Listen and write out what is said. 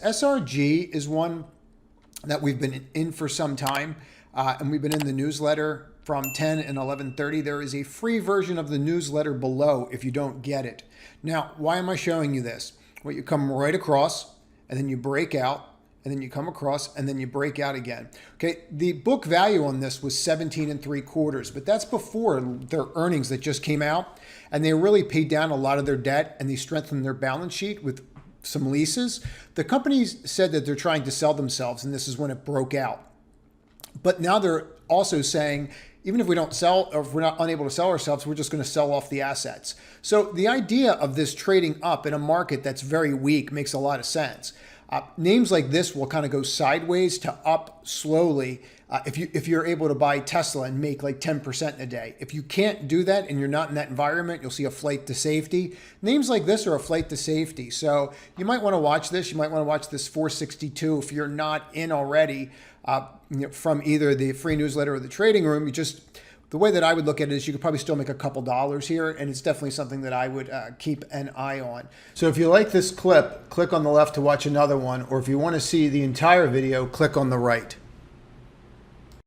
SRG is one that we've been in for some time, and we've been in the newsletter from 10 and 11:30. There is a free version of the newsletter below if you don't get it. Now, why am I showing you this? Well, you come right across, and then you break out, and then you come across, and then you break out again. Okay, the book value on this was 17 and 3/4, but that's before their earnings that just came out, and they really paid down a lot of their debt, and they strengthened their balance sheet with some leases. The companies said that they're trying to sell themselves, and this is when it broke out. But now they're also saying, even if we don't sell, or if we're not unable to sell ourselves, we're just going to sell off the assets. So the idea of this trading up in a market that's very weak makes a lot of sense. Names like this will kind of go sideways to up slowly if you're able to buy Tesla and make like 10% in a day. If you can't do that and you're not in that environment, you'll see a flight to safety. Names like this are a flight to safety. So you might want to watch this. You might want to watch this 462 if you're not in already from either the free newsletter or the trading room. The way that I would look at it is you could probably still make a couple dollars here, and it's definitely something that I would keep an eye on. So if you like this clip, click on the left to watch another one, or if you want to see the entire video, click on the right.